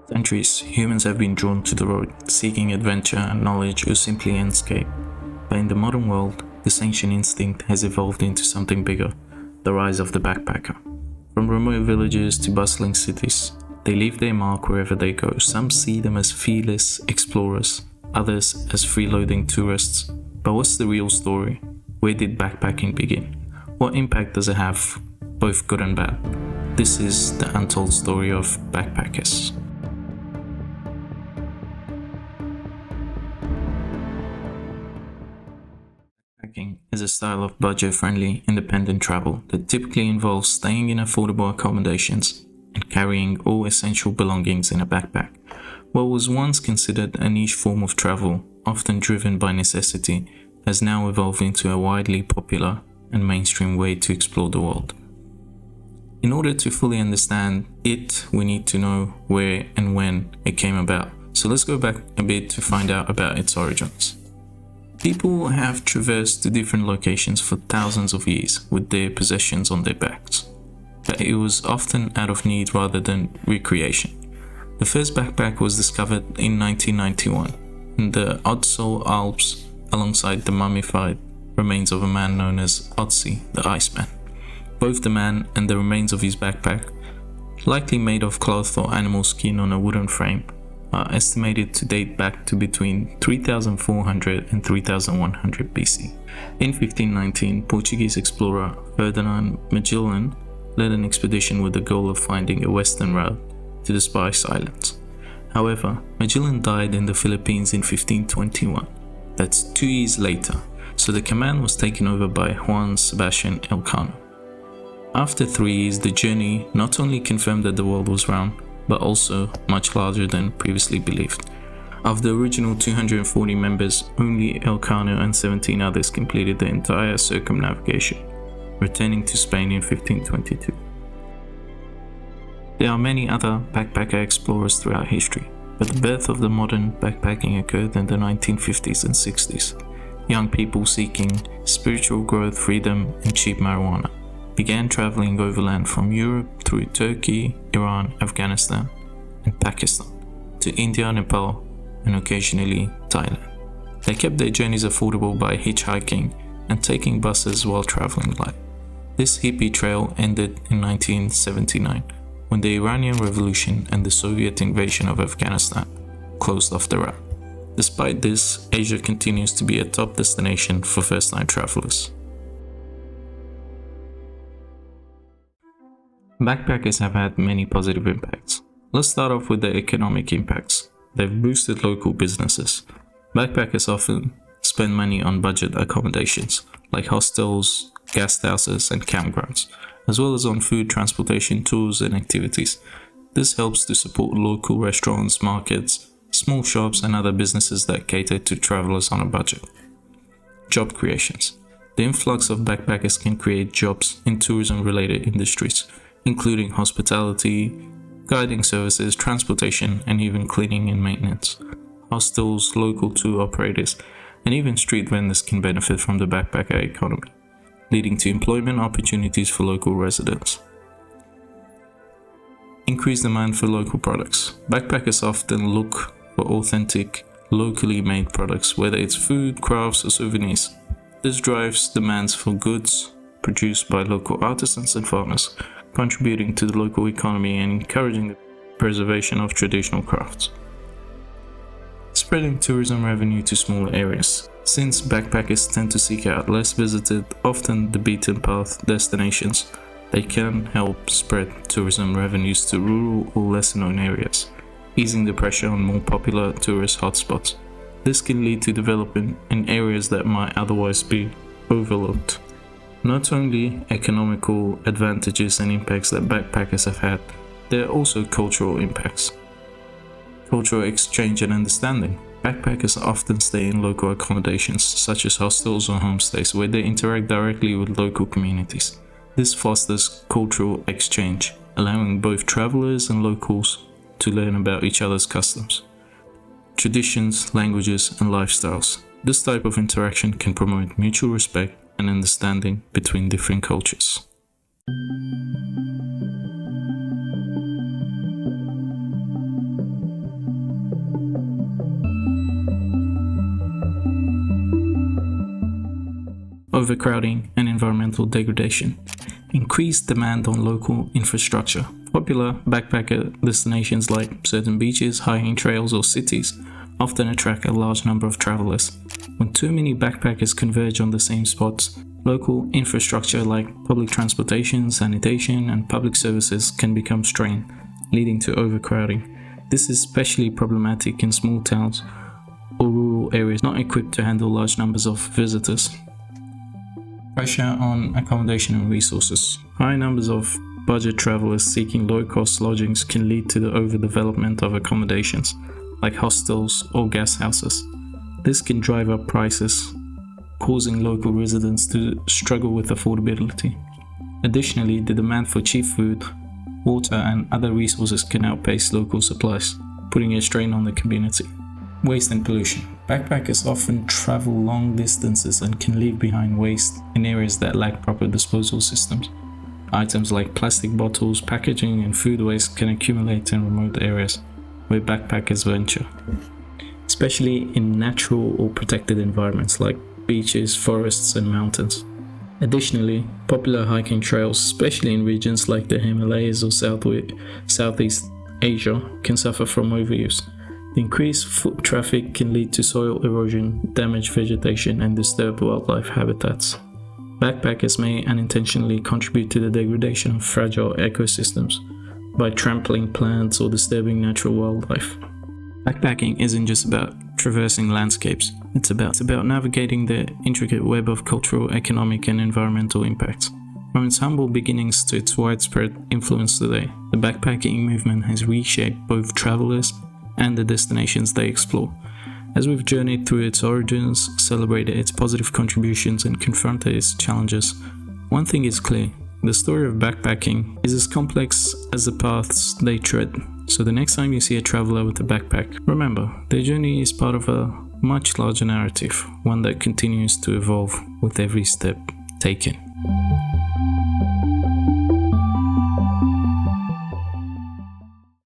Centuries, humans have been drawn to the road, seeking adventure, knowledge, or simply an escape. But in the modern world, this ancient instinct has evolved into something bigger, the rise of the backpacker. From remote villages to bustling cities, they leave their mark wherever they go. Some see them as fearless explorers, others as freeloading tourists. But what's the real story? Where did backpacking begin? What impact does it have, both good and bad? This is the untold story of backpackers. Backpacking is a style of budget-friendly, independent travel that typically involves staying in affordable accommodations and carrying all essential belongings in a backpack. What was once considered a niche form of travel, often driven by necessity, has now evolved into a widely popular and mainstream way to explore the world. In order to fully understand it, we need to know where and when it came about. So let's go back a bit to find out about its origins. People have traversed to different locations for thousands of years with their possessions on their backs, but it was often out of need rather than recreation. The first backpack was discovered in 1991 in the Odsal Alps alongside the mummified remains of a man known as Otzi the Iceman. Both the man and the remains of his backpack, likely made of cloth or animal skin on a wooden frame, are estimated to date back to between 3400 and 3100 BC. In 1519, Portuguese explorer Ferdinand Magellan led an expedition with the goal of finding a western route to the Spice Islands. However, Magellan died in the Philippines in 1521. That's 2 years later, so the command was taken over by Juan Sebastian Elcano. After 3 years, the journey not only confirmed that the world was round, but also much larger than previously believed. Of the original 240 members, only Elcano and 17 others completed the entire circumnavigation, returning to Spain in 1522. There are many other backpacker explorers throughout history, but the birth of the modern backpacking occurred in the 1950s and 60s. Young people seeking spiritual growth, freedom, and cheap marijuana began traveling overland from Europe through Turkey, Iran, Afghanistan, and Pakistan to India, Nepal, and occasionally Thailand. They kept their journeys affordable by hitchhiking and taking buses while traveling light. This hippie trail ended in 1979 when the Iranian Revolution and the Soviet invasion of Afghanistan closed off the route. Despite this, Asia continues to be a top destination for first-time travelers. Backpackers have had many positive impacts. Let's start off with the economic impacts. They've boosted local businesses. Backpackers often spend money on budget accommodations, like hostels, guest houses, and campgrounds, as well as on food, transportation, tours, and activities. This helps to support local restaurants, markets, small shops, and other businesses that cater to travelers on a budget. Job creations. The influx of backpackers can create jobs in tourism-related industries, including hospitality, guiding services, transportation, and even cleaning and maintenance. Hostels, local tour operators, and even street vendors can benefit from the backpacker economy, leading to employment opportunities for local residents. Increased demand for local products. Backpackers often look for authentic, locally made products, whether it's food, crafts, or souvenirs. This drives demands for goods produced by local artisans and farmers, contributing to the local economy and encouraging the preservation of traditional crafts. Spreading tourism revenue to smaller areas. Since backpackers tend to seek out less visited, often the beaten path destinations, they can help spread tourism revenues to rural or lesser known areas, easing the pressure on more popular tourist hotspots. This can lead to development in areas that might otherwise be overlooked. Not only economical advantages and impacts that backpackers have had, there are also cultural impacts. Cultural exchange and understanding. Backpackers often stay in local accommodations, such as hostels or homestays, where they interact directly with local communities. This fosters cultural exchange, allowing both travelers and locals to learn about each other's customs, traditions, languages, and lifestyles. This type of interaction can promote mutual respect and understanding between different cultures. overcrowding, and environmental degradation. Increased demand on local infrastructure. Popular backpacker destinations like certain beaches, hiking trails, or cities often attract a large number of travelers. When too many backpackers converge on the same spots, local infrastructure like public transportation, sanitation, and public services can become strained, leading to overcrowding. This is especially problematic in small towns or rural areas not equipped to handle large numbers of visitors. Pressure on accommodation and resources. High numbers of budget travelers seeking low-cost lodgings can lead to the overdevelopment of accommodations, like hostels or guest houses. This can drive up prices, causing local residents to struggle with affordability. Additionally, the demand for cheap food, water, and other resources can outpace local supplies, putting a strain on the community. Waste and pollution. Backpackers often travel long distances and can leave behind waste in areas that lack proper disposal systems. Items like plastic bottles, packaging, and food waste can accumulate in remote areas where backpackers venture, especially in natural or protected environments like beaches, forests, and mountains. Additionally, popular hiking trails, especially in regions like the Himalayas or Southeast Asia, can suffer from overuse. The increased foot traffic can lead to soil erosion, damaged vegetation, and disturbed wildlife habitats. Backpackers may unintentionally contribute to the degradation of fragile ecosystems by trampling plants or disturbing natural wildlife. Backpacking isn't just about traversing landscapes, it's about navigating the intricate web of cultural, economic, and environmental impacts. From its humble beginnings to its widespread influence today, the backpacking movement has reshaped both travelers and the destinations they explore. As we've journeyed through its origins, celebrated its positive contributions, and confronted its challenges, one thing is clear: the story of backpacking is as complex as the paths they tread. So the next time you see a traveler with a backpack, remember, their journey is part of a much larger narrative, one that continues to evolve with every step taken.